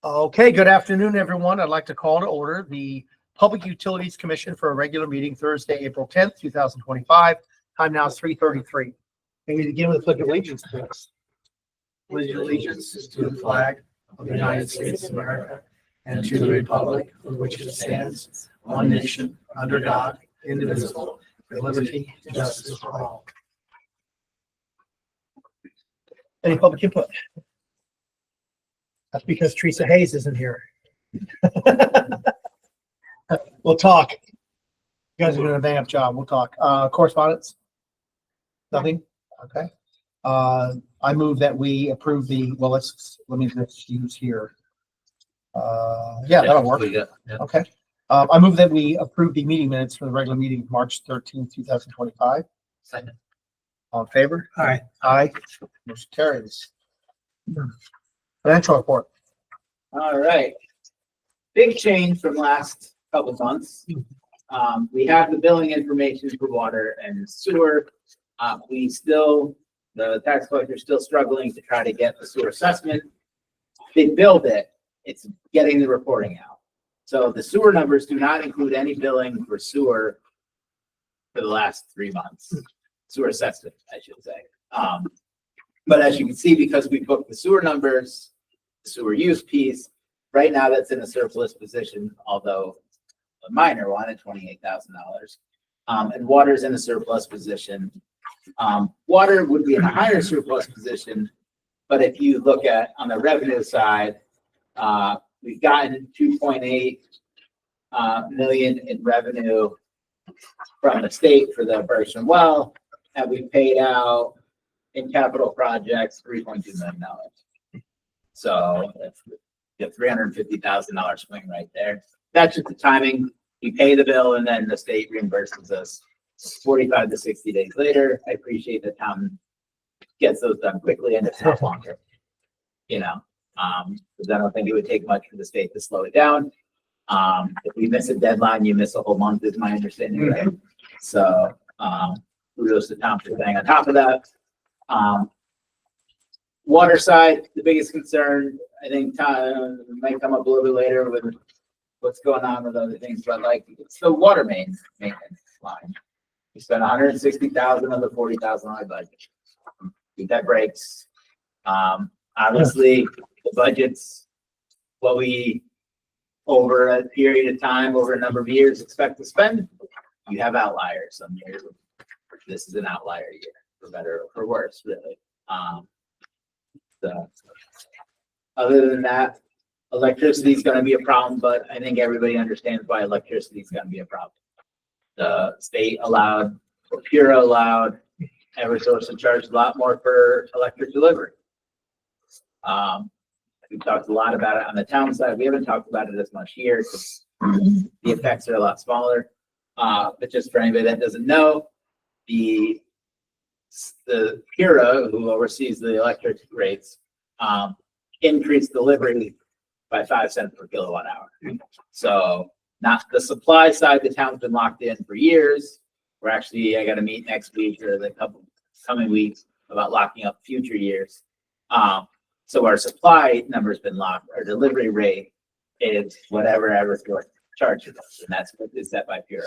Okay, good afternoon, everyone. I'd like to call to order the Public Utilities Commission for a regular meeting Thursday, April 10th, 2025. Time now is 3:33. May we begin with the Pledge of Allegiance, please. Pledge of allegiance to the flag of the United States of America and to the republic for which it stands, one nation, under God, indivisible, with liberty and justice for all. Any public input? That's because Teresa Hayes isn't here. We'll talk. You guys are doing a bang-up job. We'll talk. Correspondence? Nothing? Okay. I move that we approve the, well, let me just use here. Yeah, that'll work. Okay. I move that we approve the meeting minutes for the regular meeting of March 13th, 2025. Second. All in favor? Aye. Aye. Motion carries. Financial report. All right. Big change from last couple months. We have the billing information for water and sewer. The tax collector is still struggling to try to get the sewer assessment. They billed it. It's getting the reporting out. So the sewer numbers do not include any billing for sewer for the last 3 months. Sewer assessment, I should say. But as you can see, because we booked the sewer numbers, the sewer use piece, right now that's in a surplus position, although a minor one at $28,000. And water's in a surplus position. Water would be in a higher surplus position, but if you look at on the revenue side, we've gotten 2.8 million in revenue from the state for the Bergstrom well, and we paid out in capital projects $3.2 million. So that's a $350,000 swing right there. That's just the timing. We pay the bill and then the state reimburses us 45 to 60 days later. I appreciate the town gets those done quickly and it's not longer, because I don't think it would take much for the state to slow it down. If we miss a deadline, you miss a whole month is my understanding, right? So kudos to town for staying on top of that. Water side, the biggest concern, I think might come up a little bit later with what's going on with other things, but like it's the water main maintenance line. We spent 160,000 of the 40,000 budget. Think that breaks. Obviously, the budget's what we over a period of time, over a number of years, expect to spend. You have outliers. Some years, this is an outlier year, for better or for worse, really. So, other than that, electricity is going to be a problem, but I think everybody understands why electricity is going to be a problem. The state allowed, or Pura allowed, Eversource to charge a lot more for electric delivery. We've talked a lot about it on the town side. We haven't talked about it as much here because the effects are a lot smaller. But just for anybody that doesn't know, the Pura, who oversees the electric rates, increased delivery by 5 cents per kilowatt hour. So not the supply side, the town's been locked in for years. I got to meet next week or the couple coming weeks about locking up future years. So our supply number's been locked. Our delivery rate is whatever Eversource charges us, and that's what is set by Pura.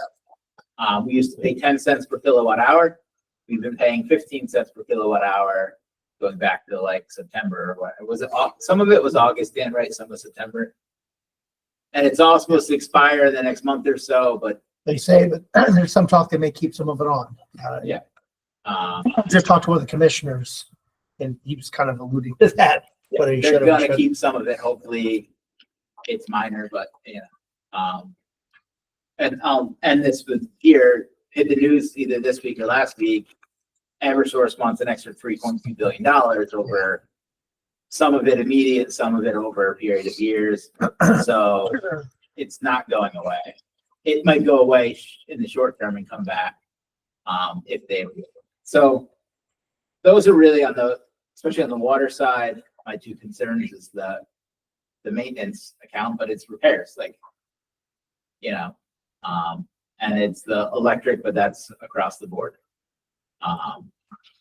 We used to pay 10 cents per kilowatt hour. We've been paying 15 cents per kilowatt hour going back to like September or what was it? Some of it was August, Dan, right? Some was September. And it's all supposed to expire the next month or so, but They say that there's some talk they may keep some of it on. yeah. Just talked to one of the commissioners and he was kind of alluding to that. But he They're should going to have. keep some of it. Hopefully it's minor, but and this was here, hit the news either this week or last week. Eversource wants an extra $3.2 billion over some of it immediate, some of it over a period of years. So it's not going away. It might go away in the short term and come back if they. So those are really especially on the water side. My two concerns is the maintenance account, but it's repairs, and it's the electric, but that's across the board.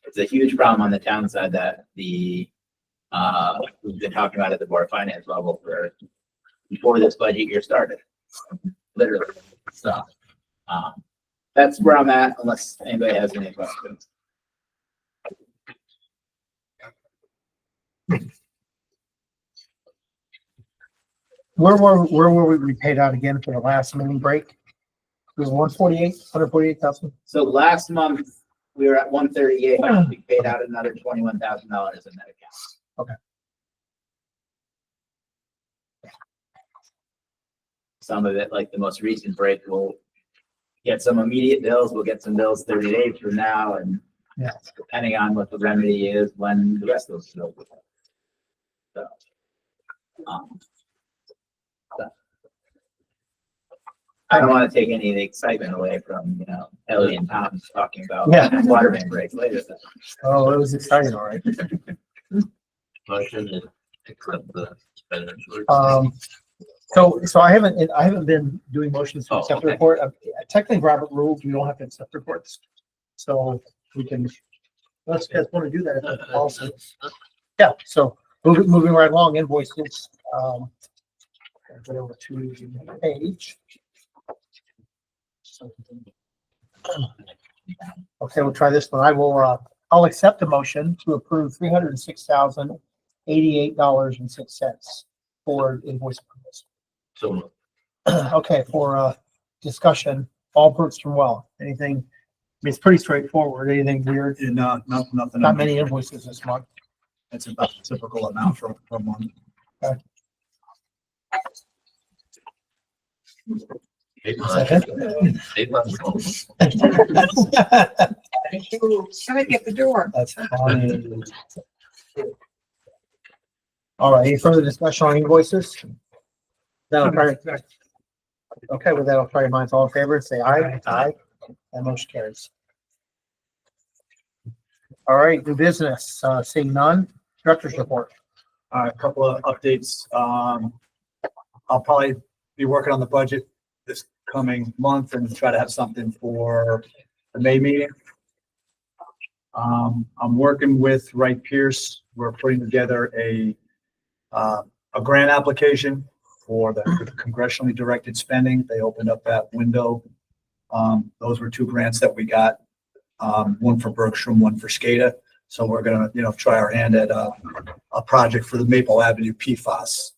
It's a huge problem on the town side that the we've been talking about at the board of finance level before this budget year started, literally. So, that's where I'm at, unless anybody has any questions. Where were we paid out again for the last mini break? It was 148,000. So last month, we were at 138, we paid out another $21,000 in that account. Okay. Some of it, like the most recent break, we'll get some immediate bills, we'll get some bills 30 days from now, and Yeah. depending on what the remedy is, when the rest of those bills will come. So, I don't want to take any of the excitement away from, Ellie and Tom talking about water main breaks later. Oh, it was exciting, all right. Motion to accept the expenditures. So I haven't been doing motions to Oh, accept the okay. report. Technically, Robert rules, we don't have to accept reports. So we can, unless you guys want to do that. It's policy. Yeah, so moving right along, invoices. Get over to the page. Okay, we'll try this one. I'll accept the motion to approve $306,088.06 for invoice purpose. So Okay, for discussion, all Brooks from well, anything, I mean, it's pretty straightforward, anything weird, And nothing. not many invoices this month. It's about the typical amount for month. Second. Somebody get the door. That's fine. All right, any further discussion on invoices? Then I'll try. Okay, with that, I'll try your minds all in favor, say aye. Aye. And motion carries. All right, new business, seeing none, director's report. A couple of updates. I'll probably be working on the budget this coming month and try to have something for the May meeting. I'm working with Wright Pierce. We're putting together a grant application for the congressionally directed spending. They opened up that window. Those were two grants that we got, one for Bergstrom, one for SCADA. So we're gonna, try our hand at a project for the Maple Avenue PFAS.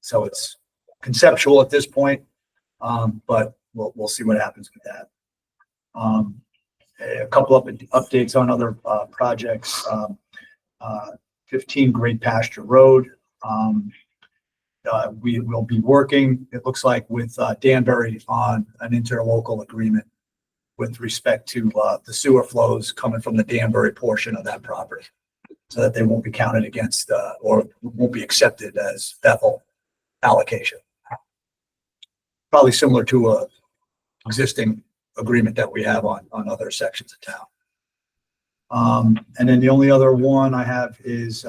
So it's conceptual at this point, but we'll see what happens with that. A couple of updates on other projects. 15 Great Pasture Road. We will be working, it looks like, with Danbury on an interlocal agreement with respect to the sewer flows coming from the Danbury portion of that property, so that they won't be counted against or won't be accepted as Bethel allocation. Probably similar to a existing agreement that we have on other sections of town. And then the only other one I have is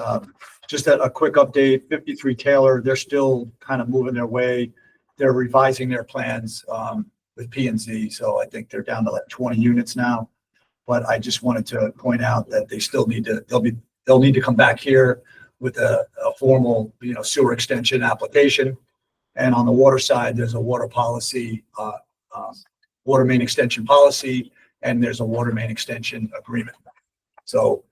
just a quick update. 53 Taylor, they're still kind of moving their way. They're revising their plans with P&Z. So I think they're down to like 20 units now. But I just wanted to point out that they still need to, they'll need to come back here with a formal, sewer extension application. And on the water side, there's a water policy, water main extension policy, and there's a water main extension agreement. So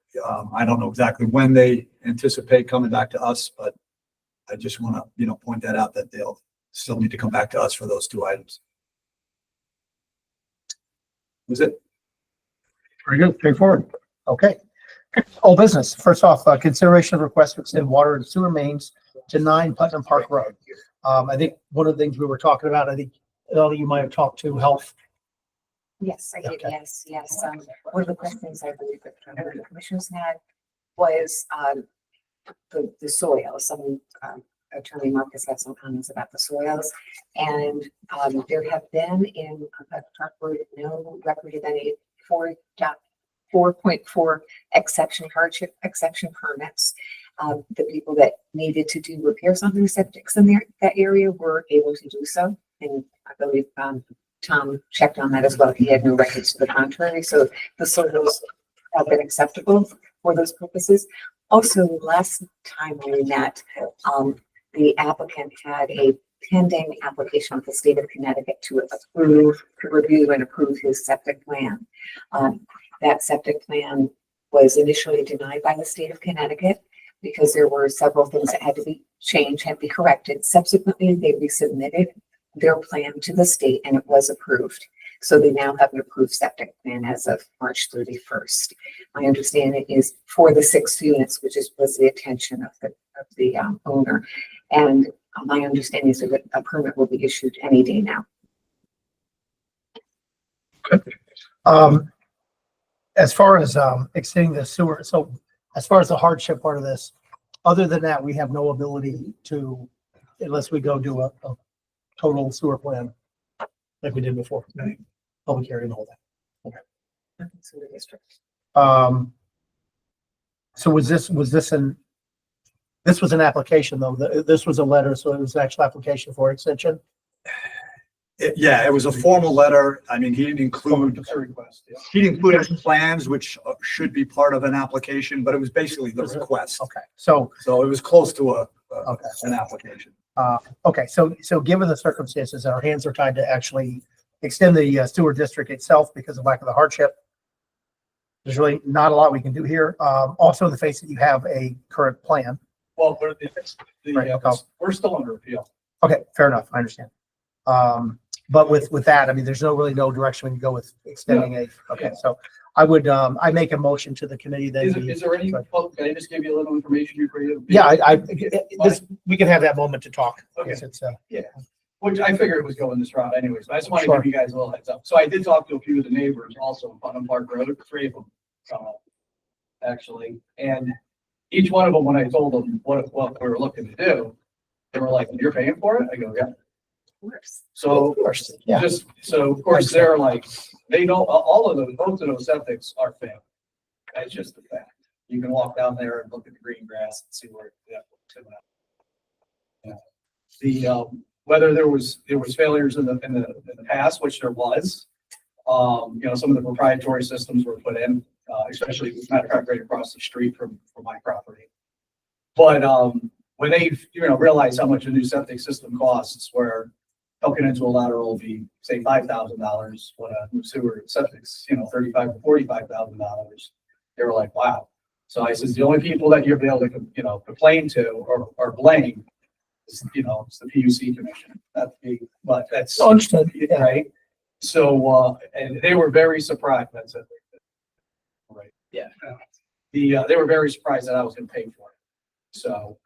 I don't know exactly when they anticipate coming back to us, but I just want to, point that out, that they'll still need to come back to us for those two items. Was it? Pretty good, straightforward. Okay. Old business. First off, consideration of request to extend water and sewer mains to 9 Putnam Park Road. I think one of the things we were talking about, I think, Ellie, you might have talked to health. Yes, I did. Okay. Yes. One of the questions I believe that the commissioners had was the soil. Some Attorney Marcus had some comments about the soils, and there have been in Park Road no record of any 4.4 hardship exception permits. The people that needed to do repairs on the septics in that area were able to do so, and I believe Tom checked on that as well. He had no records to the contrary, so the soils have been acceptable for those purposes. Also, last time we met, the applicant had a pending application with the state of Connecticut to review and approve his septic plan. That septic plan was initially denied by the state of Connecticut because there were several things that had to be changed, had to be corrected. Subsequently, they resubmitted their plan to the state and it was approved. So they now have an approved septic plan as of March 31st. My understanding is for the 6 units, which was the intention of the owner. And my understanding is that a permit will be issued any day now. As far as extending the sewer, so as far as the hardship part of this, other than that, we have no ability to, unless we go do a total sewer plan like we did before, right? Public hearing and all that. So the district. So this was an application though, this was a letter, so it was an actual application for extension? Yeah, it was a formal letter. I mean, he didn't include, It's a request, yeah. he didn't include any plans, which should be part of an application, but it was basically the request. Okay, so, So it was close to okay. an application. Okay, so given the circumstances, our hands are tied to actually extend the sewer district itself because of lack of the hardship. There's really not a lot we can do here. Also in the face that you have a current plan. Well, Right, we're still under appeal. Okay, fair enough. I understand. But with that, I mean, there's no direction we can go with extending okay, so I would, I make a motion to the committee that. Is there any, well, can I just give you a little information you created? Yeah, we can have that moment to talk. Okay. It's, Which I figured it was going this route anyways, but I just want to Sure. give you guys a little heads up. So I did talk to a few of the neighbors also on Putnam Park Road, 3 of them, actually. And each one of them, when I told them what we were looking to do, they were like, "You're paying for it?" I go, "Yeah." Of course. So of course, yeah. of course, they're like, they don't, all of those, both of those septics are failed. That's just the fact. You can walk down there and look at the green grass and see where whether there was failures in the past, which there was. Some of the proprietary systems were put in, especially as a matter of fact, right across the street from my property. But when they realize how much a new septic system costs, where hooking into a lateral will be, say, $5,000, when a new sewer septic's, $35,000 to $45,000, they were like, wow. So I said, the only people that you'll be able to, complain to or blame is, it's the PUC commission. But that's Understood. right. So, and they were very surprised. That's it. Right. Yeah. They were very surprised that I was going to pay for it. So,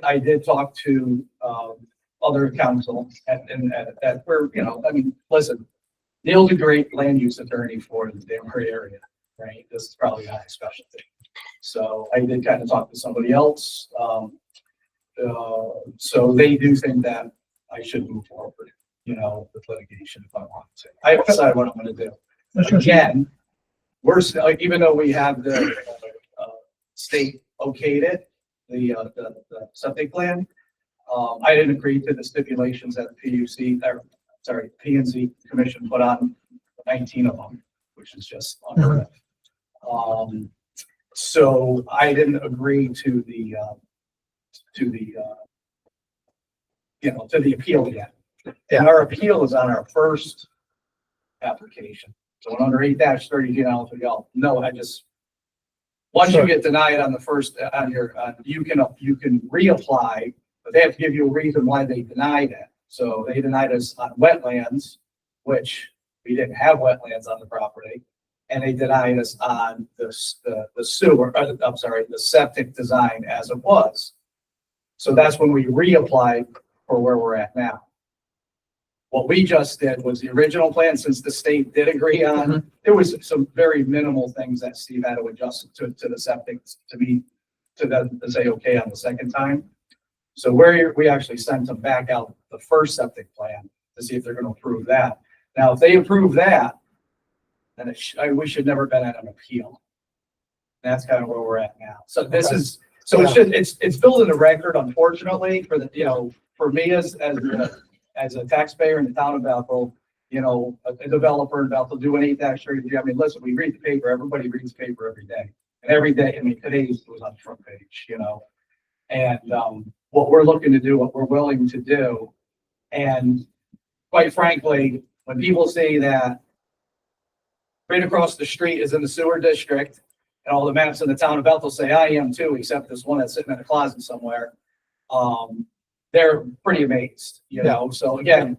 I did talk to, other council and where, listen, Neil's a great land use attorney for the Danbury area, right? This is probably not his specialty. So I did kind of talk to somebody else. So they do think that I should move forward, with litigation if I want to. I haven't decided what I'm going to do. Again, we're still, even though we have the state okayed it, the septic plan, I didn't agree to the stipulations that the P&Z commission put on 19 of them, which is just unheard of. So I didn't agree to the appeal yet. And our appeal is on our first application. So under 8-30, no, once you get denied on the first, you can reapply, but they have to give you a reason why they denied it. So they denied us on wetlands, which we didn't have wetlands on the property. And they denied us on the septic design as it was. So that's when we reapplied for where we're at now. What we just did was the original plan, since the state did agree on, there was some very minimal things that Steve had to adjust to the septic to say okay on the second time. So we actually sent them back out the first septic plan to see if they're going to approve that. Now, if they approve that, then we should never been at an appeal. That's kind of where we're at now. So this is, it's building a record, unfortunately, for for me as a taxpayer in the town of Bethel. you know, a developer about to do an 8th Street. I mean, listen, we read the paper, everybody reads the paper every day. And every day, I mean, today's was on the front page, you know? And, what we're looking to do, what we're willing to do. And quite frankly, when people say that right across the street is in the sewer district, and all the maps in the town of Bethel say I am too, except this one that's sitting in a closet somewhere. They're pretty amazed, you know? So again,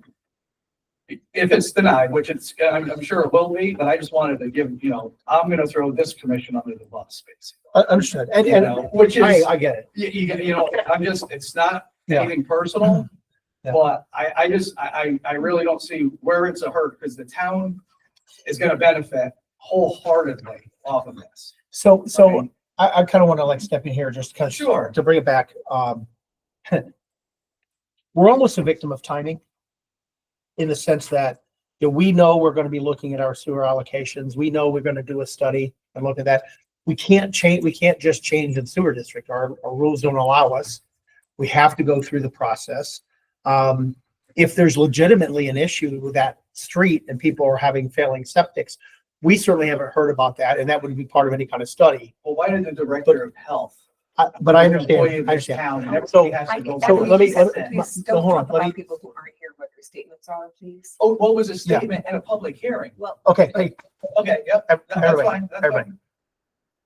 if it's denied, which it's, I'm sure it will be, but I just wanted to give, you know, I'm gonna throw this commission under the bus, basically. Understood. And, You know, which is, I get it. you know, I'm just, it's not Yeah. anything personal. Yeah. But I really don't see where it's a hurt, because the town is gonna benefit wholeheartedly off of this. So I kind of want to like step in here just because Sure. to bring it back. We're almost a victim of timing in the sense that, you know, we know we're going to be looking at our sewer allocations. We know we're going to do a study and look at that. We can't just change the sewer district. Our rules don't allow us. We have to go through the process. If there's legitimately an issue with that street and people are having failing septics, we certainly haven't heard about that, and that would be part of any kind of study. Well, why did the director of health? But I an employee understand, of I this understand. town, and So- everybody has to go so through let me- this? Please no, don't hold on, talk let me- about people who aren't here, what their statements are, please. Oh, what was his Yeah. statement in a public hearing? Well, Okay, hey, Okay, yep, that's everybody, fine, that's everybody. fine.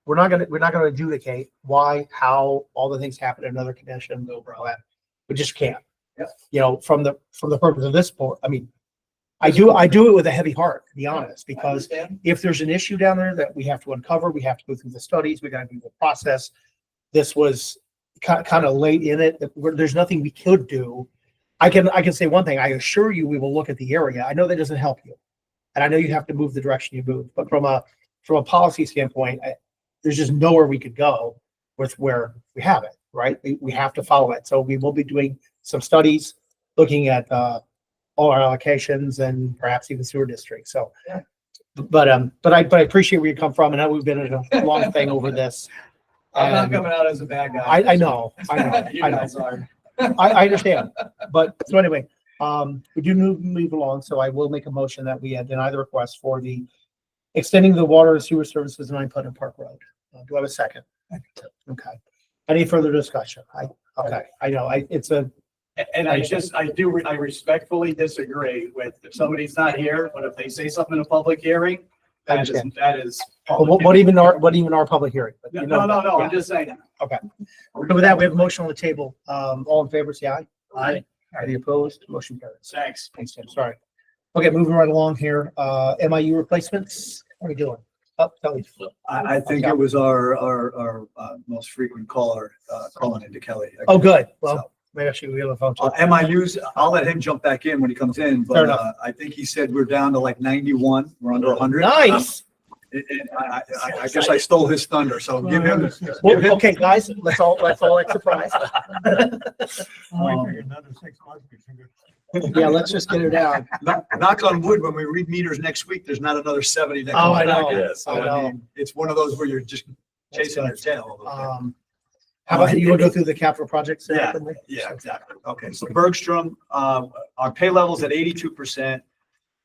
we're not gonna adjudicate why, how, all the things happen in another commission, all that. We just can't. Yep. You know, from the purpose of this board, I mean, I do it with a heavy heart, to be honest, I because understand. if there's an issue down there that we have to uncover, we have to go through the studies, we gotta do the process. This was kind of late in it, there's nothing we could do. I can say one thing, I assure you, we will look at the area. I know that doesn't help you. And I know you have to move the direction you move, but from a policy standpoint, there's just nowhere we could go with where we have it, right? We have to follow it. So we will be doing some studies, looking at, all our allocations and perhaps even sewer districts. So, Yeah. but I appreciate where you come from, and I know we've been in a long thing over this. I'm not And coming out as a bad guy. I know, You I know. guys are. I understand, but so anyway, we do move along, so I will make a motion that we deny the request for the extending the water and sewer services 9 Putnam Park Road. Do I have a second? Okay. Any further discussion? I know, And I respectfully disagree with, if somebody's not here, but if they say something in a public hearing, that is. what even our public hearing? But you know No, that, I'm yeah. just saying. So with that, we have a motion on the table. All in favor, say aye. Aye. Any opposed? Motion carries. Thanks. Thanks, Tim. Sorry. Okay, moving right along here. MIU replacements. What are we doing? Oh, tell me. I think it was our most frequent caller, calling into Kelly. Oh, good. Well, So, maybe actually we have a phone. MIUs, I'll let him jump back in when he comes in, Fair but enough. I think he said we're down to like 91. We're under 100. Nice. I guess I stole his thunder, so give him. Well, okay, guys, let's all act surprised. Yeah, let's just get her down. Knock on wood, when we read meters next week, there's not another 70 that Oh, comes I back. know. in. So, I know. mean, it's one of those where you're just chasing your tail. How about you want to go through the capital projects? Yeah. Yeah, exactly. Okay, so Bergstrom, our pay level's at 82%.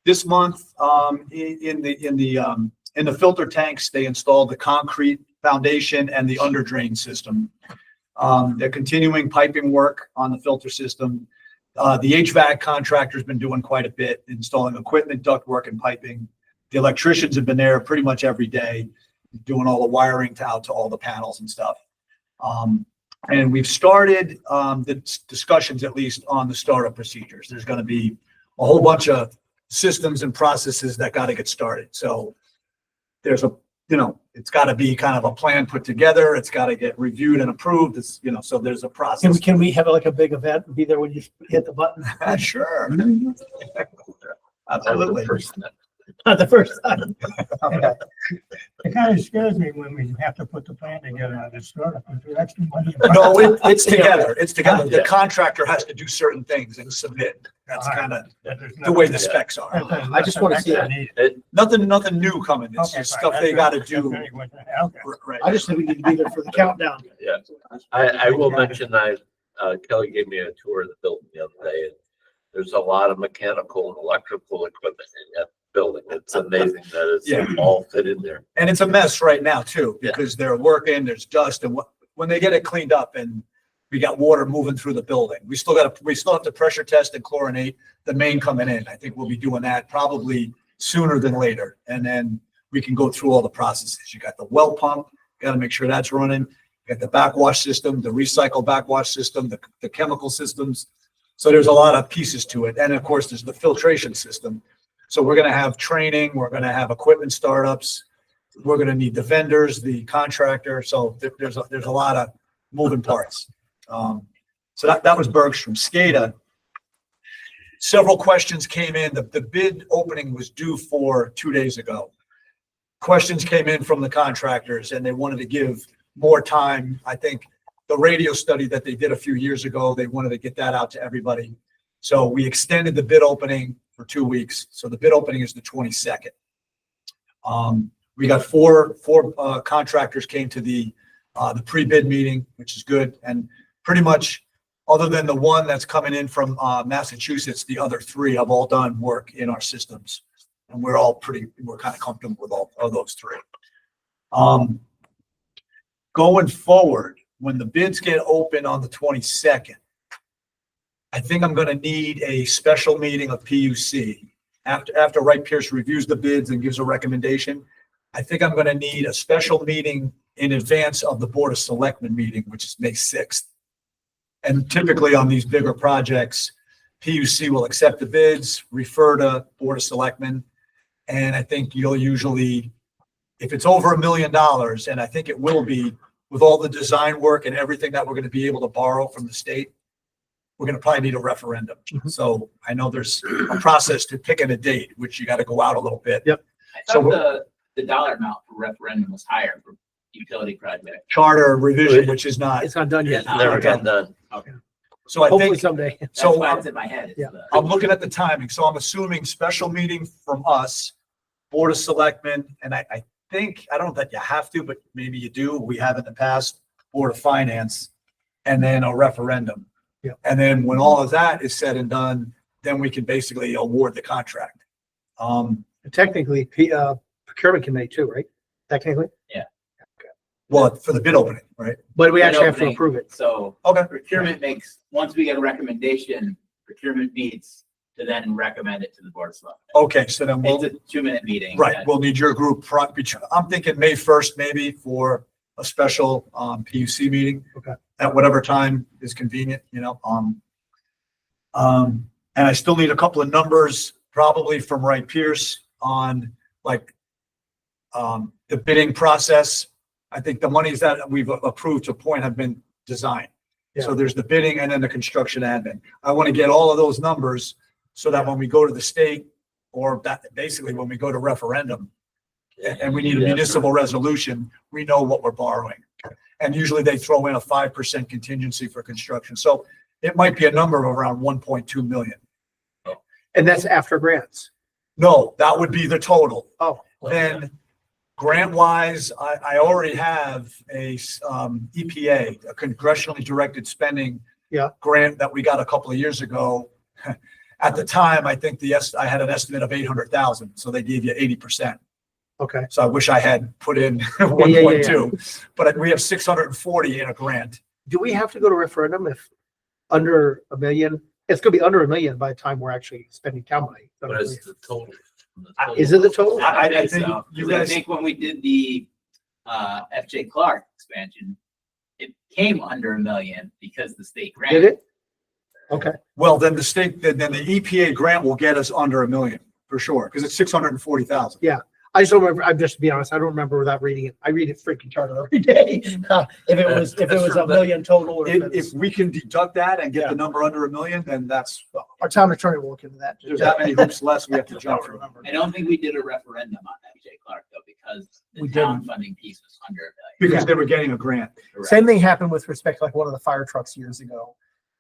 This month, in the filter tanks, they installed the concrete foundation and the under drain system. They're continuing piping work on the filter system. The HVAC contractor's been doing quite a bit, installing equipment, ductwork and piping. The electricians have been there pretty much every day, doing all the wiring out to all the panels and stuff. And we've started the discussions, at least on the startup procedures. There's going to be a whole bunch of systems and processes that got to get started. So there's it's got to be kind of a plan put together. It's got to get reviewed and approved. It's, so there's a process. Can we have like a big event and be there when you hit the button? Sure. Absolutely. Not the first time. Okay. It kind of scares me when we have to put the plan together on this startup. Is there extra money? No, it's together. It's together. The contractor has to do certain things and submit. That's kind of the way the specs are. I just want to see it. Nothing new coming. It's just stuff they got to do. Okay. Right. I just think we need to be there for the countdown. Yeah, I will mention Kelly gave me a tour of the building the other day, and There's a lot of mechanical and electrical equipment in that building. It's amazing that Yeah. it's all fit in there. And it's a mess right now too, Yeah. because they're working, there's dust, and when they get it cleaned up and we got water moving through the building, we still have to pressure test and chlorinate the main coming in. I think we'll be doing that probably sooner than later. And then we can go through all the processes. You got the well pump, got to make sure that's running. You got the backwash system, the recycle backwash system, the chemical systems. So there's a lot of pieces to it. And of course, there's the filtration system. So we're going to have training, we're going to have equipment startups. We're going to need the vendors, the contractor. So there's a lot of moving parts. So that was Bergstrom. SCADA. Several questions came in. The bid opening was due for 2 days ago. Questions came in from the contractors and they wanted to give more time. I think the radio study that they did a few years ago, they wanted to get that out to everybody. So we extended the bid opening for 2 weeks. So the bid opening is the 22nd. We got four contractors came to the pre-bid meeting, which is good. And pretty much, other than the one that's coming in from Massachusetts, the other three have all done work in our systems. And we're kind of comfortable with all of those three. Going forward, when the bids get open on the 22nd, I think I'm going to need a special meeting of PUC. After Wright Pierce reviews the bids and gives a recommendation, I think I'm going to need a special meeting in advance of the Board of Selectmen meeting, which is May 6th. And typically on these bigger projects, PUC will accept the bids, refer to Board of Selectmen. And I think you'll usually, if it's over $1 million, and I think it will be with all the design work and everything that we're going to be able to borrow from the state, we're going to probably need a referendum. So I know there's a process to picking a date, which you got to go out a little bit. Yep. I So thought the dollar amount for referendum was higher for utility project. Charter revision, which is not. It's not done yet. Yeah. Never got done. Okay. So I Hopefully think, someday. That's so why it's in my head. It's yeah. the- I'm looking at the timing. So I'm assuming special meeting from us, Board of Selectmen, and I think, I don't know that you have to, but maybe you do. We have in the past, Board of Finance, and then a referendum. Yeah. And then when all of that is said and done, then we can basically award the contract. Technically, procurement can make too, right? Technically, Well, for the bid opening, right? but we actually have to Opening. approve it. So Okay. procurement makes, once we get a recommendation, procurement meets to then recommend it to the Board of Selectmen. Okay, so then It's we'll, a 2-minute meeting. right, that- we'll need your group. I'm thinking May 1st, maybe for a special PUC meeting. Okay. At whatever time is convenient, and I still need a couple of numbers, probably from Wright Pierce on like the bidding process. I think the monies that we've approved to a point have been designed. So Yeah. there's the bidding and then the construction admin. I want to get all of those numbers so that when we go to the state, or that basically when we go to referendum and we need a municipal resolution, we know what we're borrowing. And usually they throw in a 5% contingency for construction. So it might be a number of around 1.2 million. And that's after grants. No, that would be the total. Oh, Then grant wise, I already have a EPA, a congressionally directed spending Yeah. grant that we got a couple of years ago. At the time, I think I had an estimate of 800,000. So they gave you 80%. okay. So I wish I had put in yeah, 1.2, but we have 640 in a grant. Do we have to go to referendum if under $1 million? It's gonna be under $1 million by the time we're actually spending town money. What is the total? Is it the total? I think so. you 'Cause I guys- think when we did the FJ Clark expansion, it came under $1 million because the state grant. Did it? Okay, Well, then then the EPA grant will get us under $1 million for sure, because it's 640,000. I just don't remember, I'm just to be honest, I don't remember without reading it. I read it freaking charter every day. If it was $1 million total or if If it's, we can deduct that and get Yeah. the number under $1 million, then our town attorney will look into that. there's that many hoops less we have to jump through. I don't think we did a referendum on FJ Clark though, because the We town didn't. funding piece was under $1 Because they were getting a grant. million. Same thing happened with respect to like one of the fire trucks years ago.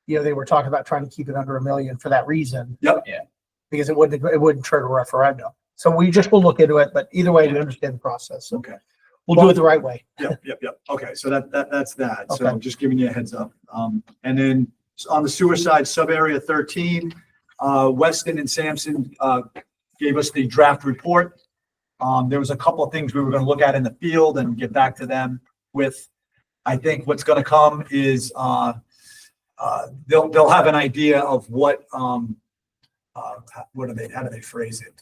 They were talking about trying to keep it under $1 million for that reason. Yep. Yeah. Because it wouldn't trigger a referendum. So we just will look into it, but either way, we understand the process. So Okay. we'll do it the right way. Yep. Okay, so that's that. So Okay. I'm just giving you a heads up. And then on the sewer side, sub area 13, Weston and Sampson, gave us the draft report. There was a couple of things we were gonna look at in the field and get back to them with. I think what's gonna come is, they'll have an idea of what do how do they phrase it?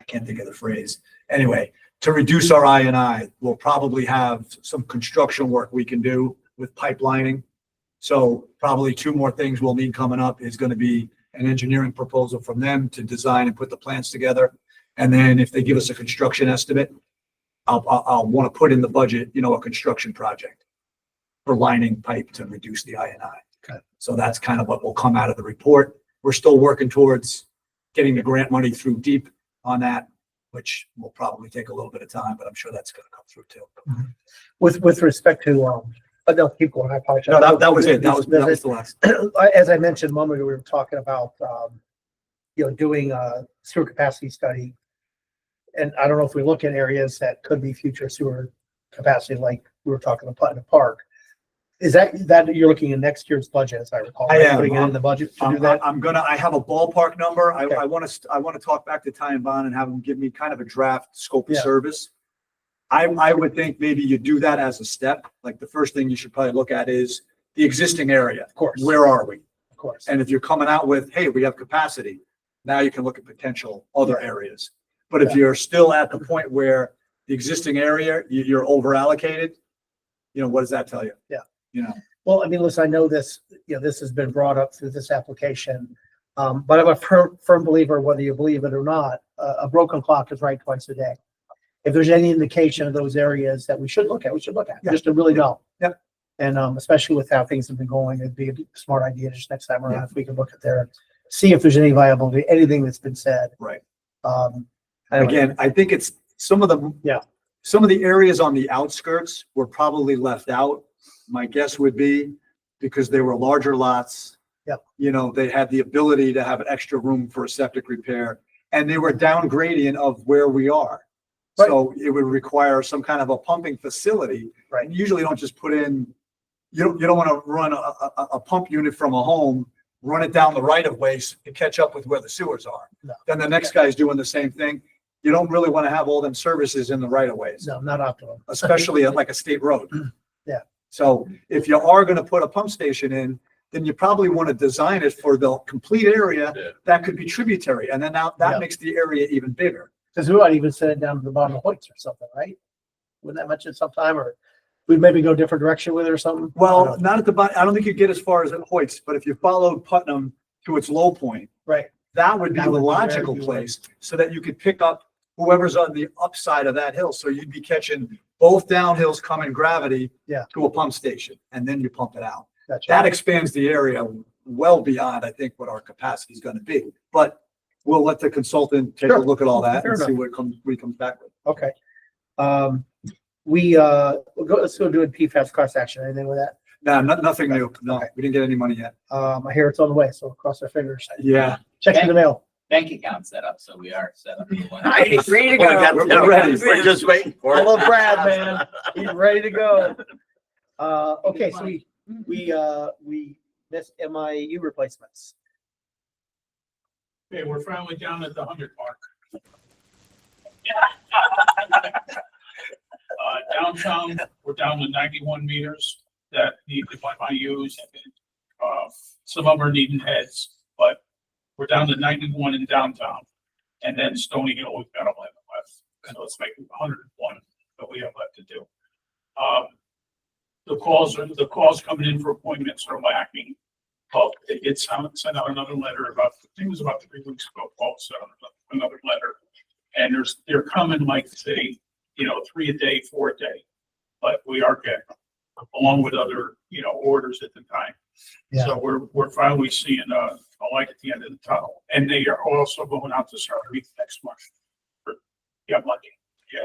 I can't think of the phrase. Anyway, to reduce our I&I, we'll probably have some construction work we can do with pipelining. So probably two more things we'll need coming up is going to be an engineering proposal from them to design and put the plans together. And then if they give us a construction estimate, I'll want to put in the budget, a construction project for lining pipe to reduce the I&I. Okay. So that's kind of what will come out of the report. We're still working towards getting the grant money through deep on that, which will probably take a little bit of time, but I'm sure that's going to come through too. With respect to, no, keep going. I apologize. No, that was it. That was the last. As I mentioned a moment ago, we were talking about, doing a sewer capacity study. And I don't know if we look at areas that could be future sewer capacity, like we were talking about Putnam Park. Is that you're looking at next year's budget, as I recall? I am. Putting it in the budget to do that? I have a ballpark number. Okay. I want to talk back to Ty and Bond and have them give me kind of a draft scope of Yeah. service. I would think maybe you do that as a step. Like the first thing you should probably look at is the existing area. Of course. Where are we? Of course. And if you're coming out with, hey, we have capacity, now you can look at potential other areas. But if Yeah. you're still at the point where the existing area, you're over allocated, what does that tell you? Yeah. Well, I mean, listen, I know this, this has been brought up through this application. But I'm a firm believer, whether you believe it or not, a broken clock is right twice a day. If there's any indication of those areas that we should look at, Yeah. just to really know. Yep. And especially with how things have been going, it'd be a smart idea just next time around Yeah. if we can look at there, see if there's any viability, anything that's been said. Right. Anyway. Again, I think it's some of the. Yeah. Some of the areas on the outskirts were probably left out. My guess would be because they were larger lots. Yep. They had the ability to have an extra room for a septic repair and they were down gradient of where we are. Right. So it would require some kind of a pumping facility. Right. And usually don't just put in, you don't want to run a pump unit from a home, run it down the right of way to catch up with where the sewers are. No. Then the next guy's doing the same thing. You don't really want to have all them services in the right of ways, No, not optimum. especially at like a state road. Yeah. So if you are going to put a pump station in, then you probably want to design it for the complete area Yeah. that could be tributary. And then now that Yeah. makes the area even bigger. Because we might even send it down to the bottom of Hoyts or something, right? Wouldn't that mention sometime, or we'd maybe go a different direction with it or something? I Well, don't know. not at the bottom. I don't think you get as far as at Hoyts, but if you followed Putnam to its low point, Right. that would be That the would be where logical you would- place so that you could pick up whoever's on the upside of that hill. So you'd be catching both downhills coming gravity Yeah. to a pump station and then you pump it out. Gotcha. That expands the area well beyond, I think, what our capacity is going to be. But we'll let the consultant take a Sure. look at all that Fair and see enough. what he comes back with. Okay. Let's go do a PFAS class action. Anything with that? No, nothing new. No, Okay. we didn't get any money yet. I hear it's on the way, so cross our fingers. Yeah. Check in the mail. Bank account set up, so we are set up. for one. Nice, ready to We're ready. We're just waiting for I it. love Brad, man. He's ready to go. Okay, so we missed MIU replacements. Okay, we're finally down at the 100 mark. Downtown, we're down to 91 meters that need to be used. Some of them are needing heads, but we're down to 91 in downtown. And then Stony Hill, we've got 11 left. So let's make it 101 that we have left to do. The calls coming in for appointments are lacking. It did send out another letter about, I think it was about 3 weeks ago, Paul sent out another letter. And they're coming like, say, 3 a day, 4 a day. But we are getting them, along with other, orders at the time. Yeah. So we're finally seeing a light at the end of the tunnel. And they are also going out to start next month. Yeah, lucky. Yeah.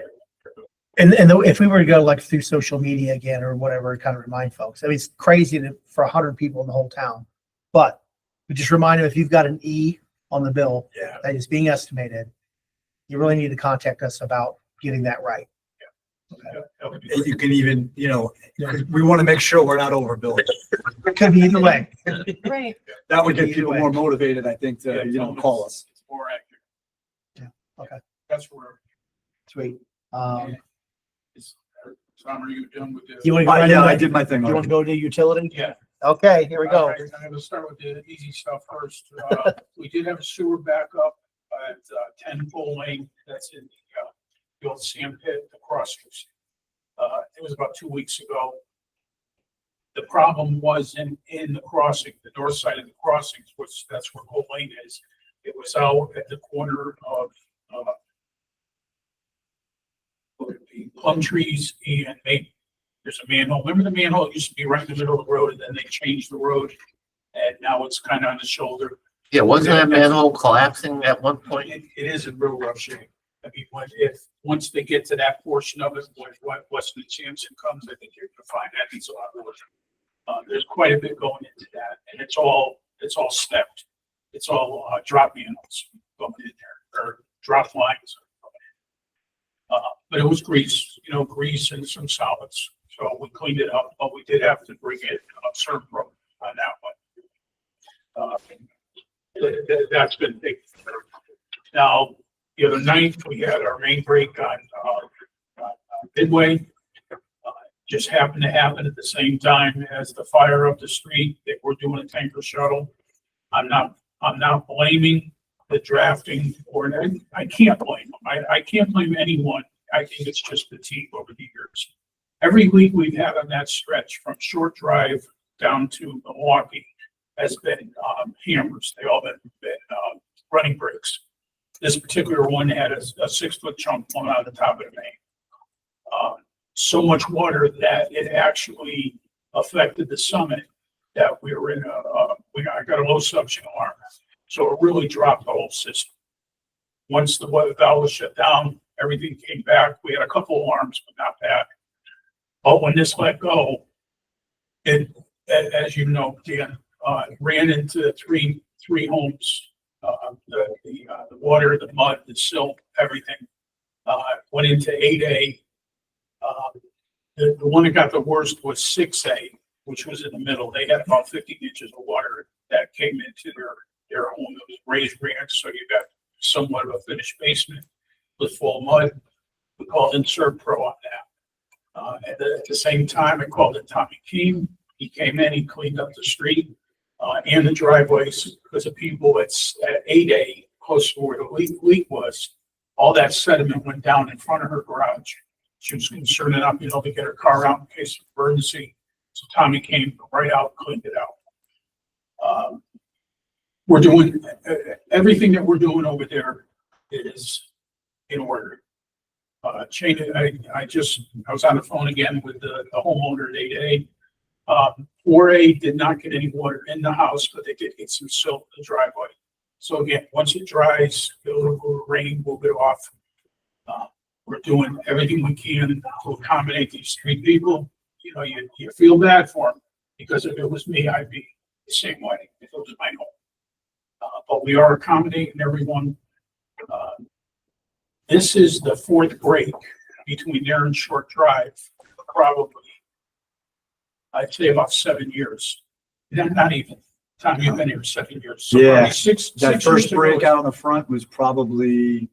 And if we were to go like through social media again or whatever, kind of remind folks, I mean, it's crazy for 100 people in the whole town. But we just remind them, if you've got an E on the bill Yeah. that is being estimated, you really need to contact us about getting that right. that would be great. You can even, we want to make sure we're not overbuilding. It could be either way. Right. That would get Either people way. more motivated, I think, Yeah, to, call us. It's more accurate. Yeah, okay. That's where, Sweet. Tom, are you done with the? You want to go right Yeah, into I that? did my thing. You want to go to utility? Yeah. Okay, here we go. All right, I'm gonna start with the easy stuff first. We did have a sewer backup at 10 Full Lane. That's in the old sand pit, the crossings. It was about 2 weeks ago. The problem was in the crossing, the north side of the crossings, which that's where Full Lane is. It was out at the corner of Plum Trees and Maple. There's a manhole. Remember the manhole? It used to be right in the middle of the road, and then they changed the road, and now it's kind of on the shoulder. Yeah, wasn't that manhole collapsing at one point? It is in real rough shape. I mean, once they get to that portion of it, when Weston and Sampson comes, I think you're gonna find that needs a lot of work. There's quite a bit going into that, and it's all stepped. It's all drop manholes going in there, or drop lines. But it was grease, grease and some solids. So we cleaned it up, but we did have to bring it up Serpro on that one. That's been taken care of. Now, the other night, we had our main break on Midway. Just happened to happen at the same time as the fire up the street. They were doing a tanker shuttle. I'm not blaming the drafting or I can't blame them. I can't blame anyone. I think it's just fatigue over the years. Every week we've had on that stretch from Short Drive down to Milwaukee has been hammers. They all been running breaks. This particular one had a 6-foot chunk going out of the top of the main. So much water that it actually affected the summit that we were in. I got a low suction alarm, so it really dropped the whole system. Once the weather valve was shut down, everything came back. We had a couple alarms, but not bad. But when this let go, it, as you know, Dan, ran into three homes. The water, the mud, the silt, everything went into 8A. The one that got the worst was 6A, which was in the middle. They had about 15 inches of water that came into their home. It was raised ranch, so you got somewhat of a finished basement with full mud. We called in Serpro on that. At the same time, I called in Tommy King. He came in, he cleaned up the street and the driveways because of people at 8A, close to where the leak was. All that sediment went down in front of her garage. She was concerned enough, to get her car out in case of emergency. So Tommy came right out, cleaned it out. We're doing everything that we're doing over there is in order. I was on the phone again with the homeowner at 8A. 4A did not get any water in the house, but they did get some silt in the driveway. So again, once it dries, it'll rain, move it off. We're doing everything we can to accommodate these three people. You feel bad for them because if it was me, I'd be the same way if it was my home. But we are accommodating everyone. This is the fourth break between there and Short Drive, probably, I'd say about 7 years. Not even. Tom, you've been here 7 years. So Yeah, probably six That years first ago. break out on the front was probably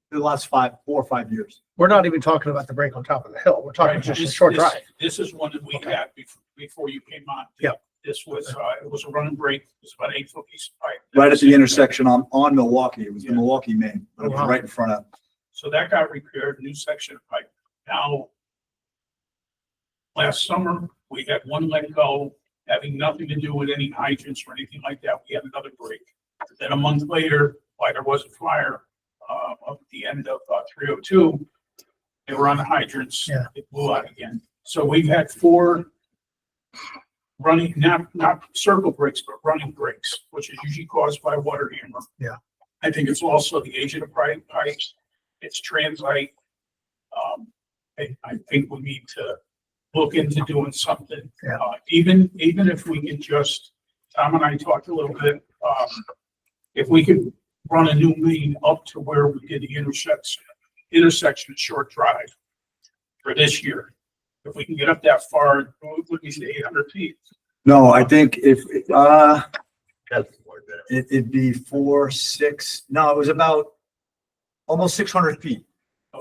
the last 4 or 5 years. We're not even talking about the break on top of the hill. We're talking Right, just a this- short this- drive. This is one that we Okay. had before you came on. Yep. This was, it was a running break. It was about 8-foot piece of pipe. Right at the intersection on Milwaukee. It was the Yeah. Milwaukee main, but it was Wow. right in front of. So that got repaired, new section of pipe. Now, last summer, we had one let go, having nothing to do with any hydrants or anything like that. We had another break. Then a month later, why there was a fire at the end of 302, they were on the hydrants. Yeah. It blew out again. So we've had 4 running, not circle breaks, but running breaks, which is usually caused by water hammer. Yeah. I think it's also the age of the pipes. It's transite. I think we need to look into doing something. Yeah. Even if we can just, Tom and I talked a little bit, if we could run a new main up to where we did the intersection of Short Drive for this year. If we can get up that far, what would we say, 800 feet? No, I think if, That's more than- it'd be 4, 6, no, it was about almost 600 feet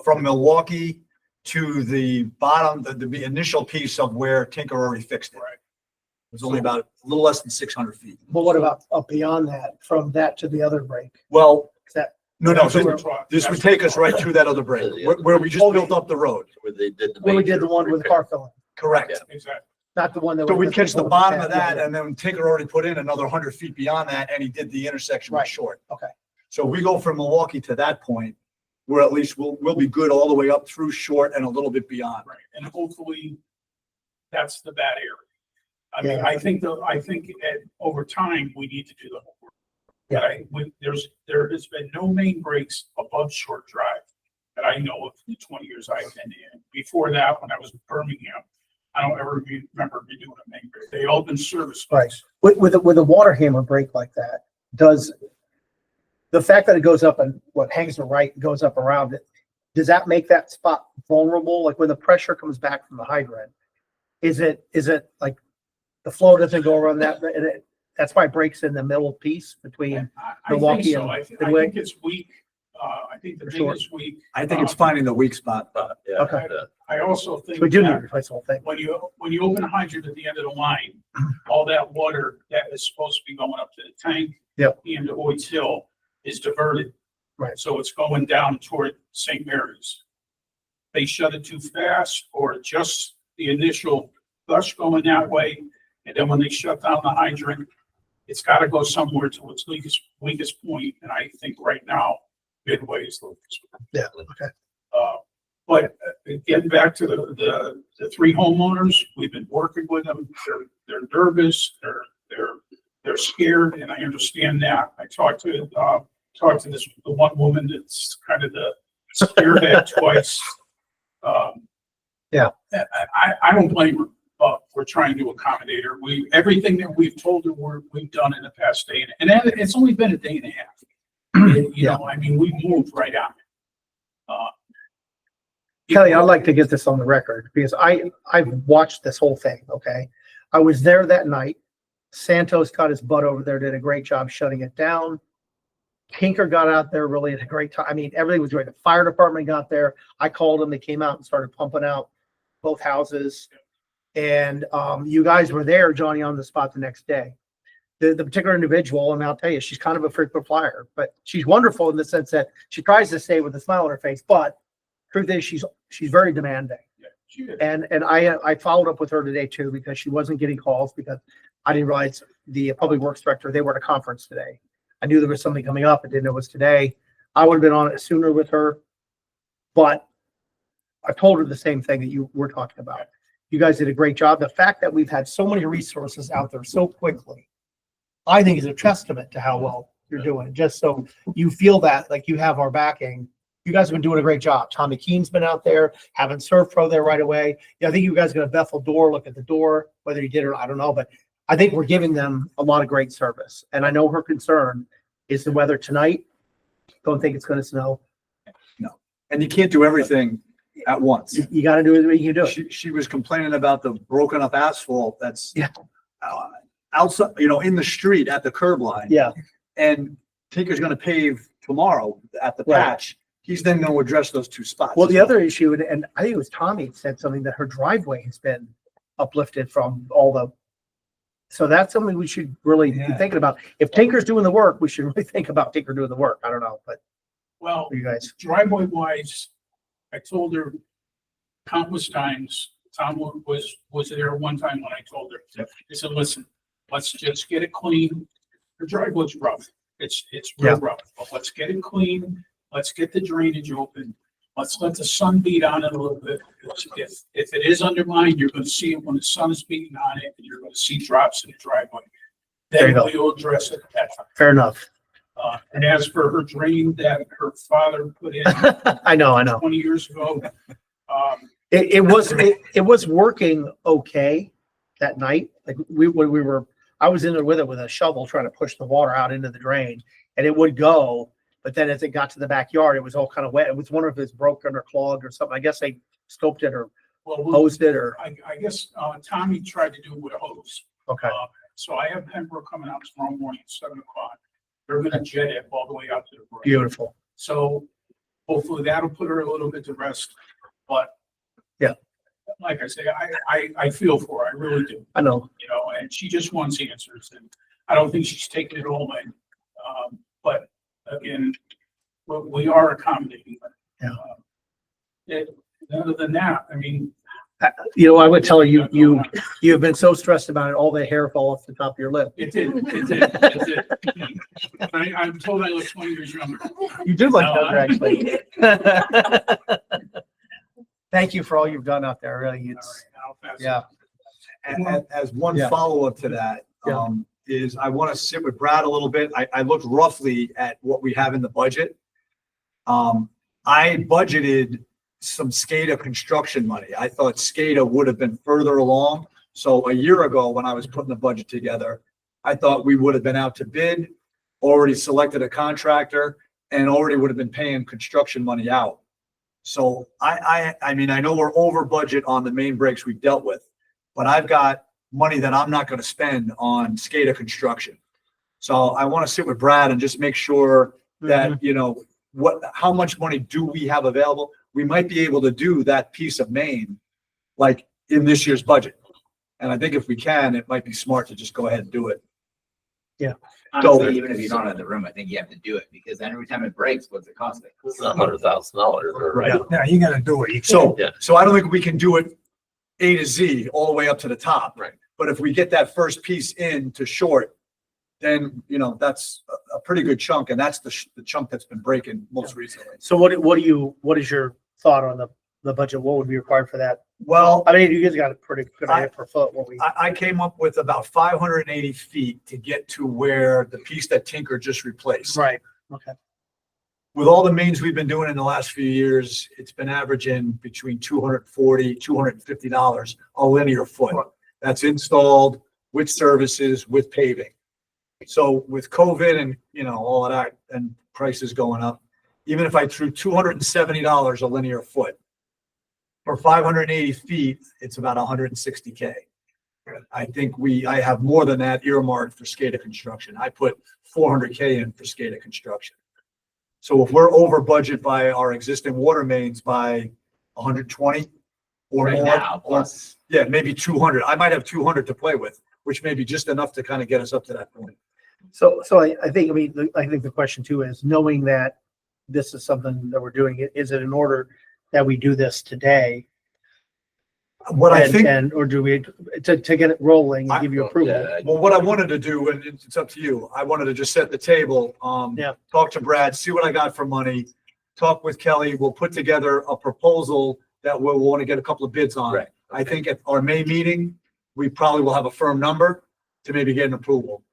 from Milwaukee to the bottom, the initial piece of where Tinker already fixed it. Right. It was only about a little less than 600 feet. But what about up beyond that, from that to the other break? Well, Is that, no, That's what so we're talking- this that's would what take we're us right talking through that other break, where we just built up the road. Where they did the. when we did the major one with the repair. car filling, Correct. about. Exactly. not the one that. So was we catch the bottom of that Yeah. and then Tinker already put in another 100 feet beyond that and he did the intersection with Right. Short. Okay. So we go from Milwaukee to that point where at least we'll be good all the way up through Short and a little bit beyond. Right, and hopefully that's the bad area. I mean, Yeah. I think over time, we need to do the whole work. Yeah. There has been no main breaks above Short Drive that I know of in the 20 years I've been in. Before that, when I was in Birmingham, I don't ever remember me doing a main break. They all been service. Right. With a water hammer break like that, does the fact that it goes up and what hangs to right goes up around it, does that make that spot vulnerable? Like when the pressure comes back from the hydrant, is it like the flow doesn't go around that, and that's why it breaks in the middle piece between, I think Milwaukee so. and I Midway? think it's weak. I think the For sure. biggest weak. I think it's finding the weak spot. Yeah. Okay. I also think we do need to that replace the whole thing. when you open a hydrant at the end of the line, all that water that is supposed to be going up to the tank. Yep. And to Hoyt's Hill is diverted. Right. So it's going down toward St. Mary's. They shut it too fast or just the initial gush going that way. And then when they shut down the hydrant, it's gotta go somewhere to its weakest point. And I think right now, Midway is the weakest. Yeah, okay. But getting back to the three homeowners, we've been working with them. They're nervous, they're scared, and I understand that. I talked to the one woman that's kind of the spearhead twice. Yeah. I don't blame her, but we're trying to accommodate her. Everything that we've told her, we've done in the past day, and it's only been a day and a half. You know, I mean, we moved right on it. Kelly, I'd like to get this on the record because I've watched this whole thing, okay? I was there that night. Santos got his butt over there, did a great job shutting it down. Tinker got out there, really had a great time. I mean, everything was great. The fire department got there. I called them. They came out and started pumping out both houses. And you guys were there, Johnny, on the spot the next day. The particular individual, and I'll tell you, she's kind of a frequent flyer, but she's wonderful in the sense that she tries to stay with a smile on her face, but truth is she's very demanding. Yeah, she is. And I followed up with her today too, because she wasn't getting calls because I didn't realize the public works director, they were at a conference today. I knew there was something coming up. I didn't know it was today. I would have been on it sooner with her, but I told her the same thing that you were talking about. You guys did a great job. The fact that we've had so many resources out there so quickly, I think is a testament to how well you're doing. Just so you feel that like you have our backing. You guys have been doing a great job. Tommy Keene's been out there, having Surf Pro there right away. Yeah, I think you guys got a Bethel door, look at the door, whether you did or not, I don't know, but I think we're giving them a lot of great service. And I know her concern is the weather tonight. Don't think it's going to snow. And you can't do everything at once. You got to do it. You do it. She was complaining about the broken up asphalt that's Yeah. outside, in the street at the curb line. Yeah. And Tinker's gonna pave tomorrow at the Right. patch. He's then gonna address those two spots. Well, the other issue, and I think it was Tommy said something that her driveway has been uplifted from all the. So that's something we should really be Yeah. thinking about. If Tinker's doing the work, we should really think about Tinker doing the work. I don't know, but Well, you guys, driveway wise, I told her countless times, Tom was there one time when I told her, I said, listen, let's just get it clean. The driveway's rough. It's real Yeah. rough, but let's get it clean. Let's get the drainage open. Let's let the sun beat on it a little bit. If it is undermined, you're gonna see it when the sun is beating on it, and you're gonna see drops in the driveway. There you Then go. we'll address it at that time. fair enough. And as for her drain that her father put in I know. 20 years ago, It was working okay that night. Like I was in there with it with a shovel trying to push the water out into the drain and it would go. But then as it got to the backyard, it was all kind of wet. It was wondering if it was broken or clogged or something. I guess they scoped it or Well, we'll- hosed it or, I guess, Tommy tried to do it with a hose. okay, So I have Pembroke coming out tomorrow morning at 7 o'clock. They're gonna jet it all the way out to the bridge. beautiful. So hopefully that'll put her a little bit to rest, but. Yeah. Like I say, I feel for her, I really do, I know. you know, and she just wants answers, and I don't think she's taking it all in. But again, we are accommodating her. Other than that, I mean. You know, I would tell you, you've been so stressed about it, all the hair fall off the top of your lip. It did. I'm told I look 20 years younger. You do look No, better, actually. Thank you for all you've done out there, really. All It's, right, I'll pass it. yeah, As one Yeah. follow-up to that, Yeah. is I want to sit with Brad a little bit. I looked roughly at what we have in the budget. I budgeted some SCADA construction money. I thought SCADA would have been further along. So a year ago, when I was putting the budget together, I thought we would have been out to bid, already selected a contractor, and already would have been paying construction money out. So I mean, I know we're over budget on the main breaks we've dealt with, but I've got money that I'm not going to spend on SCADA construction. So I want to sit with Brad and just make sure that, you know, how much money do we have available? We might be able to do that piece of main, like in this year's budget. And I think if we can, it might be smart to just go ahead and do it. Honestly, even if you don't have the room, I think you have to do it because every time it breaks, what's it costing? It's $100,000 or. Right. Yeah, you gotta do it. You So, Yeah. so I don't think we can do it A to Z all the way up to the top. Right. But if we get that first piece in to short, then, you know, that's a pretty good chunk. And that's the chunk that's been breaking most recently. so what is your thought on the budget? What would be required for that? Well, I mean, you guys got a pretty good idea per foot, what we, I came up with about 580 feet to get to where the piece that Tinker just replaced. right, okay. With all the mains we've been doing in the last few years, it's been averaging between $240, $250 a linear foot. That's installed with services, with paving. So with COVID and, you know, all of that and prices going up, even if I threw $270 a linear foot, for 580 feet, it's about 160K. I think I have more than that earmarked for SCADA construction. I put 400K in for SCADA construction. So if we're over budget by our existing water mains by 120 or Right more, now, or, plus, yeah, maybe 200. I might have 200 to play with, which may be just enough to kind of get us up to that point. So I think, I mean, I think the question too is knowing that this is something that we're doing, is it in order that we do this today? What I And- think, And, or do we, to get it rolling and give you approval? Yeah, well, what I wanted to do, and it's up to you, I wanted to just set the table, Yeah. talk to Brad, see what I got for money, talk with Kelly, we'll put together a proposal that we'll want to get a couple of bids on. Right. I think at our May meeting, we probably will have a firm number to maybe get an approval.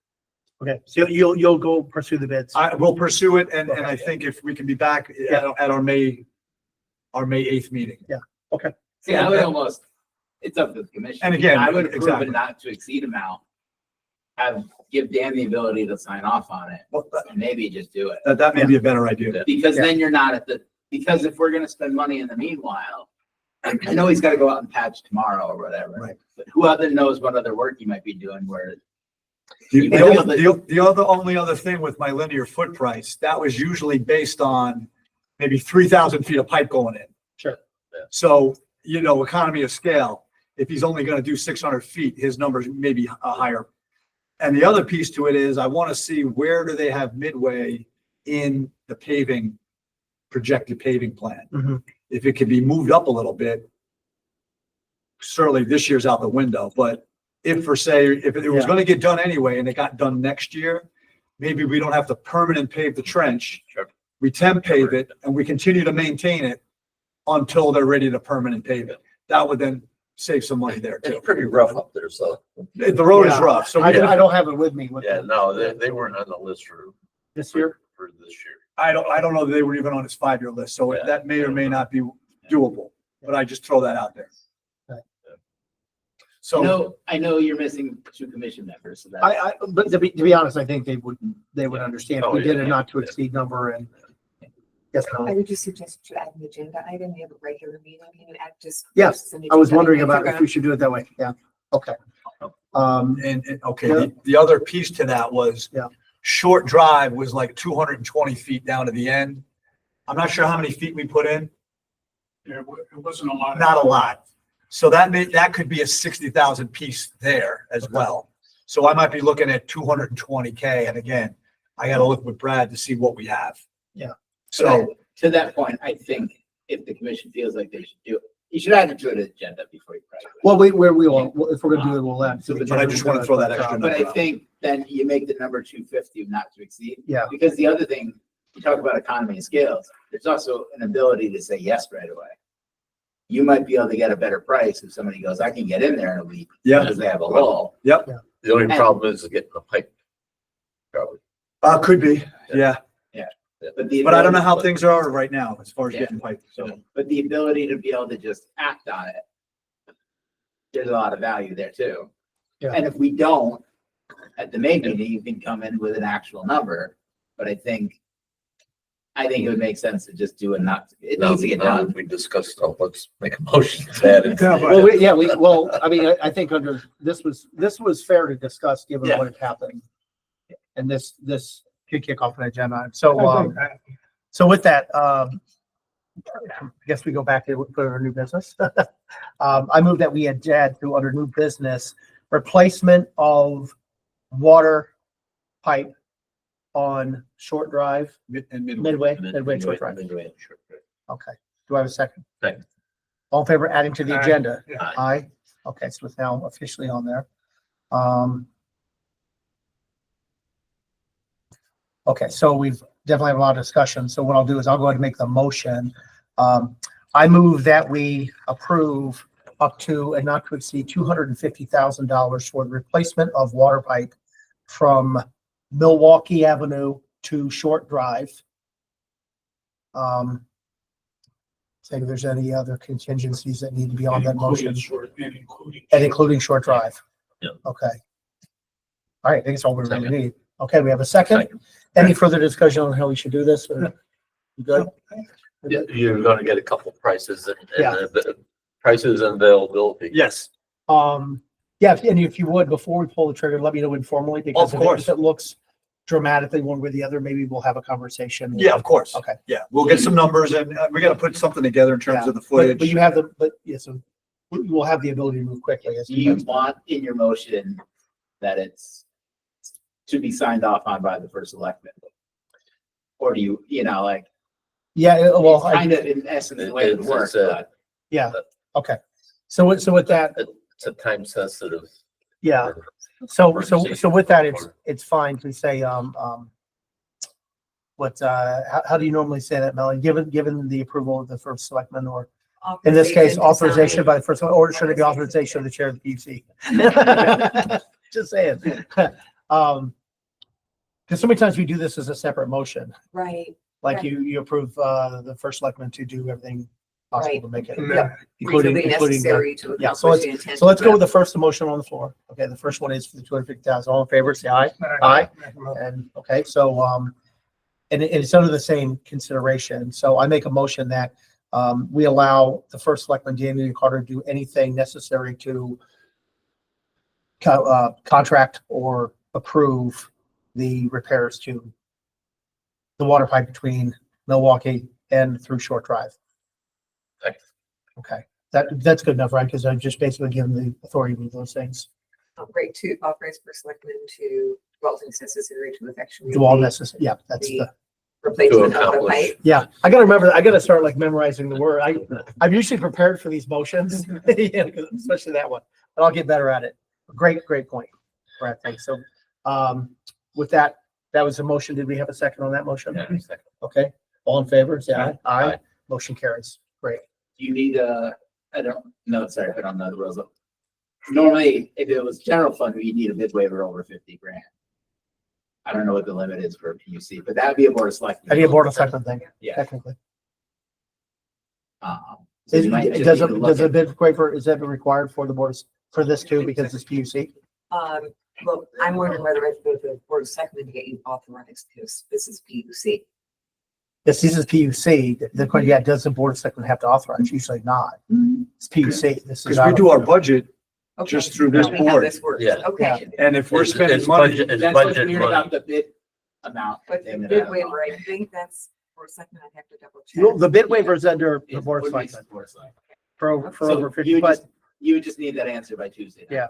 Okay, so you'll go pursue the bids. I will pursue it, and I Okay. think if we can be back at our May 8th meeting. see, I would almost, it's up to the commission. And again, I would approve exactly. a not to exceed amount. Give Dan the ability to sign off on it, Well, and maybe just do it. that may be a better idea. Because Yeah. then you're not because if we're gonna spend money in the meanwhile, I know he's gotta go out and patch tomorrow or whatever. Right. But who other knows what other work he might be doing where, The, I know the only other thing with my linear foot price, that was usually based on maybe 3,000 feet of pipe going in. Sure. Yeah. So, you know, economy of scale, if he's only gonna do 600 feet, his numbers may be higher. And the other piece to it is I want to see where do they have midway in the paving, projected paving plan. Mhm. If it could be moved up a little bit, certainly this year's out the window, but if for say, if it was Yeah. gonna get done anyway and it got done next year, maybe we don't have to permanent pave the trench. Sure. We temp pave it and we continue to maintain it until they're ready to permanent pave it. That would then save some money there too. It's pretty rough up there, so, The road is Yeah. rough, so I we- don't have it with me with yeah, no, they weren't on the list this year. for this year. I don't know that they were even on his 5-year list, so Yeah. that may or may not be doable, but I just throw that out there. Right. So, I know you're missing 2 commission members, so that's. But to be honest, I think they would understand if Oh, we did yeah. a not to exceed number and, Yes, I Melanie. would just suggest to add an agenda item, we have a regular meeting, can you add just? Yeah, just an I was agenda wondering item about if if you're we should do it that way. Yeah, okay. Okay, Yeah. the other piece to that was. Yeah. Short drive was like 220 feet down to the end. I'm not sure how many feet we put in, It wasn't a lot. not a lot. So that could be a 60,000 piece there as well. So I might be looking at 220K. And again, I gotta look with Brad to see what we have. Yeah. So, To that point, I think if the commission feels like they should do it, you should add it to an agenda before you. price it. Well, we will, if we're gonna do it, we'll add. to the But I just wanna throw that extra But I think then you make the number 250 not to exceed. Yeah. Because the other thing, you talk about economy of scales, there's also an ability to say yes right away. You might be able to get a better price if somebody goes, I can get in there in a week. Yeah. Because they have a lull. The only problem is getting the pipe. Probably. could be, yeah. But I don't know how things are right now as far as Yeah. getting pipe, so. But the ability to be able to just act on it, there's a lot of value there too. Yeah. And if we don't, at the May meeting, you can come in with an actual number, but I think it would make sense to just do it not, it needs to get done. We discussed, let's make a motion to that. Well, I mean, I think under, this was fair to discuss given Yeah. what had happened. And this could kick off an agenda. So, so with that, I guess we go back to put our new business. I move that we add to under new business, replacement of water pipe on Short Drive, Midway Short Drive. Okay. Do I have a second? Second. All in favor adding to the Aye. agenda? Yeah. Aye. Okay, so it's now officially on there. Okay, so we've definitely had a lot of discussion. So what I'll do is I'll go ahead and make the motion. I move that we approve up to and not to exceed $250,000 for the replacement of water pipe from Milwaukee Avenue to Short Drive. Say if there's any other contingencies that need to be on that motion, and including Short Drive. Yeah. Okay. All right, I think it's all we really need. Okay, we have a second. Any further discussion on how we should do this? Or- You good? You're gonna get a couple prices and Yeah. prices and availability. Yes, Yeah, and if you would, before we pull the trigger, let me know informally, because Of course. if it looks dramatically one way or the other, maybe we'll have a conversation. yeah, of course. Okay. Yeah, we'll get some numbers and we gotta put something together in terms Yeah. of the But footage. you have the, so we will have the ability to move quickly as Do you you. want in your motion that it's to be signed off on by the first selectman? Or do you, like, Yeah, well, it's kind of in essence the way it It's- works, it's, but yeah, okay. So with that, It's a time sensitive. yeah, so with that, it's fine to say, how do you normally say that, Melanie? Given the approval of the first selectman, or in this case, authorization by the first, or should it be authorization of the chair of the PUC? Just saying. Because so many times we do this as a separate motion, Right, like Right. you approve, the first selectman to do everything possible to make it, Yeah. including, reasonably including, the- necessary to yeah, so accomplish the intent. so let's go with the first motion on the floor. Okay, the first one is for the 250,000. All in favor, say aye. Aye. And, okay, so, and it's under the same consideration. So I make a motion that, we allow the first selectman, Daniel Carter, to do anything necessary to contract or approve the repairs to the water pipe between Milwaukee and through Short Drive. Thanks. Okay, that's good enough, right? Because I've just basically given the authority to do those things. Right, to authorize first selectman to, well, it's necessary to effectually. Do all necessary, yeah, that's the, Replacement of the accomplish. pipe. yeah, I gotta remember, I gotta start like memorizing the word. I'm usually prepared for these motions, yeah, especially that one, but I'll get better at it. Great point, Brad, thanks. So, with that was a motion. Did we have a second on that motion? Yeah, second. Okay, all in favor, say aye. Aye. Aye. Motion carries. Great. do you need I don't know, sorry, if I don't know the rules. Normally, if it was general fund, you need a bid waiver over 50 grand. I don't know what the limit is for a PUC, but that'd be a board of selectmen. That'd be a board of selectmen thing, Yeah. technically. So you might just Does need to look a at- bid waiver, is that required for the boards, for this too, because it's PUC? Well, I'm wondering whether I should go to the board of selectmen to get you authorized, because this is PUC. Yes, this is PUC. The question, yeah, does the board of selectmen have to authorize? Usually not. It's PUC. This is. Because we do our budget Okay. just through this Tell me how board. this works. Yeah. Okay, And if we're It's- spending it's money, budget- It's That's what's budget weird money. about the bid amount. but the They ended bid up- waiver, I think that's for a second, I have to double Well, check. the bid waiver is under the It board of would be selectmen Board of Selectmen. for So over 50, you but just- You just need that answer by Tuesday. night. Yeah.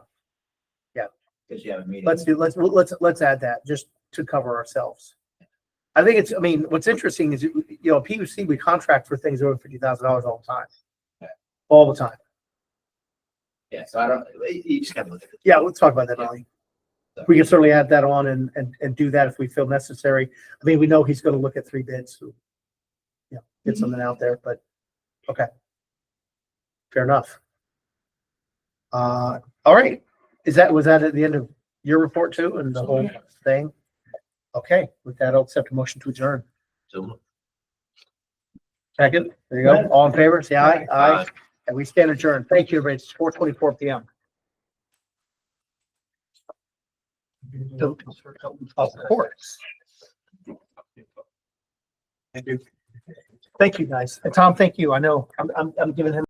Yeah. Because you have a meeting. let's add that just to cover ourselves. I think it's, I mean, what's interesting is, PUC, we contract for things over $50,000 all the time. Yeah. All the time. Yeah, so I don't, you just gotta look at it. Yeah, let's talk about that, Ollie. We can certainly add that on and do that if we feel necessary. I mean, we know he's gonna look at 3 bids. So, yeah, get something out there, but, okay. Fair enough. All right. Was that at the end of your report too and the whole thing? Okay, with that, I'll accept a motion to adjourn. So Second, there you go. All in favor, say aye. Aye. And we stand adjourned. Thank you, everybody. It's 4:24 PM. Of course. Thank you, guys. And Tom, thank you. I know I'm giving him